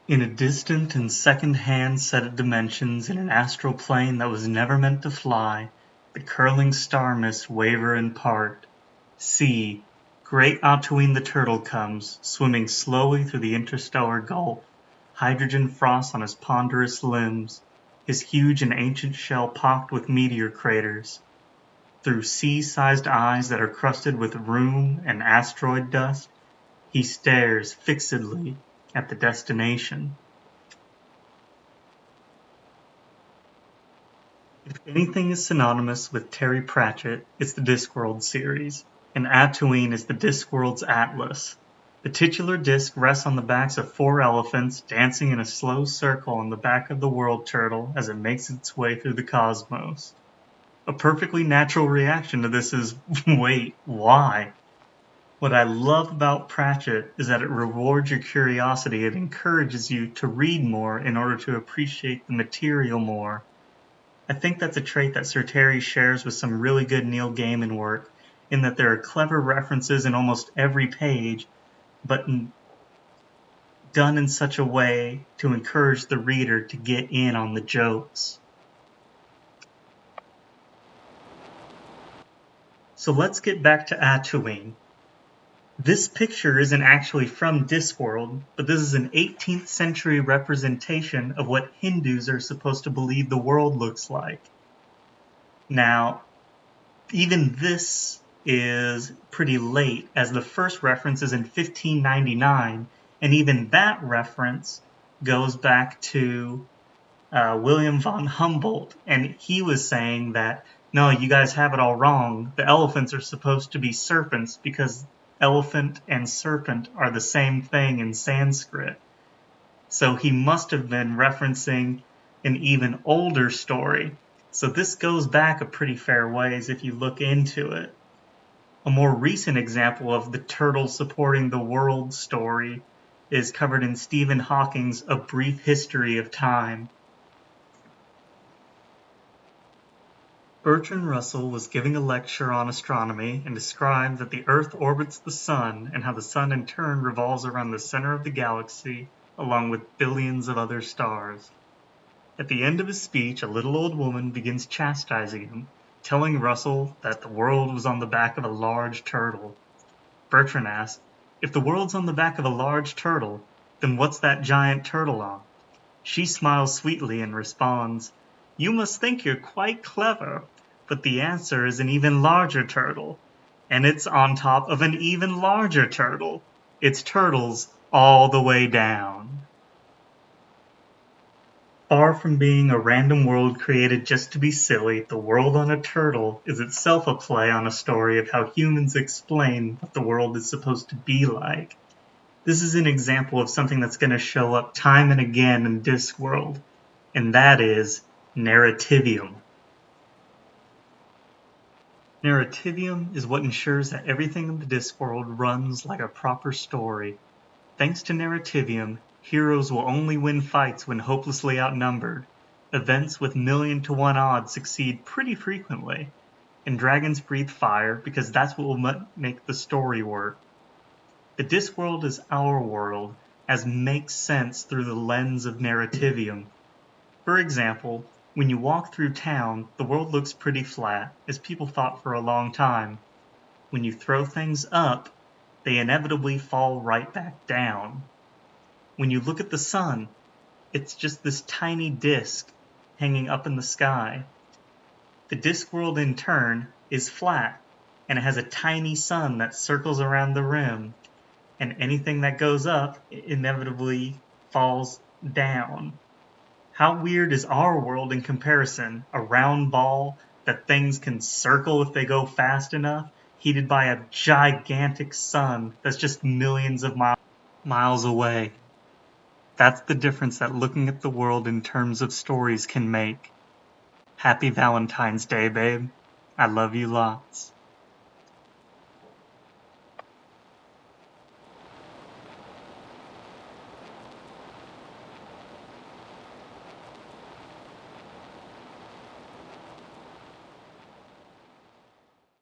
In a distant and second-hand set of dimensions in an astral plane that was never meant to fly, the curling star mists waver and part. See, great Alcuin the turtle comes, swimming slowly through the interstellar gulf, hydrogen frost on his ponderous limbs, his huge and ancient shell pocked with meteor craters. Through sea-sized eyes that are crusted with rheum and asteroid dust, he stares fixedly at the destination. If anything is synonymous with Terry Pratchett, it's the Discworld series, and Tatooine is the Discworld's atlas. The titular disc rests on the backs of 4 elephants dancing in a slow circle on the back of the world turtle as it makes its way through the cosmos. A perfectly natural reaction to this is, wait, why? What I love about Pratchett is that it rewards your curiosity and encourages you to read more in order to appreciate the material more. I think that's a trait that Sir Terry shares with some really good Neil Gaiman work, in that there are clever references in almost every page, but done in such a way to encourage the reader to get in on the jokes. So let's get back to Tatooine. This picture isn't actually from Discworld, but this is an 18th century representation of what Hindus are supposed to believe the world looks like. Now, even this is pretty late, as the first reference is in 1599, and even that reference goes back to William von Humboldt, and he was saying that, no, you guys have it all wrong. The elephants are supposed to be serpents because elephant and serpent are the same thing in Sanskrit. So he must have been referencing an even older story. So this goes back a pretty fair ways if you look into it. A more recent example of the turtle supporting the world story is covered in Stephen Hawking's A Brief History of Time. Bertrand Russell was giving a lecture on astronomy and described that the Earth orbits the Sun and how the Sun in turn revolves around the center of the galaxy along with billions of other stars. At the end of his speech, a little old woman begins chastising him, telling Russell that the world was on the back of a large turtle. Bertrand asks, "If the world's on the back of a large turtle, then what's that giant turtle on?" She smiles sweetly and responds, "You must think you're quite clever, but the answer is an even larger turtle, and it's on top of an even larger turtle. It's turtles all the way down." Far from being a random world created just to be silly, The World on a Turtle is itself a play on a story of how humans explain what the world is supposed to be like. This is an example of something that's going to show up time and again in Discworld, and that is narrativium. Narrativium is what ensures that everything in the Discworld runs like a proper story. Thanks to narrativium, heroes will only win fights when hopelessly outnumbered. Events with 1,000,000 to 1 odds succeed pretty frequently, and dragons breathe fire because that's what will make the story work. The Discworld is our world, as makes sense through the lens of narrativium. For example, when you walk through town, the world looks pretty flat, as people thought for a long time. When you throw things up, they inevitably fall right back down. When you look at the sun, it's just this tiny disk hanging up in the sky. The Discworld in turn is flat, and it has a tiny sun that circles around the rim, and anything that goes up inevitably falls down. How weird is our world in comparison? A round ball that things can circle if they go fast enough, heated by a gigantic sun that's just millions of miles away. That's the difference that looking at the world in terms of stories can make. Happy Valentine's Day, babe. I love you lots.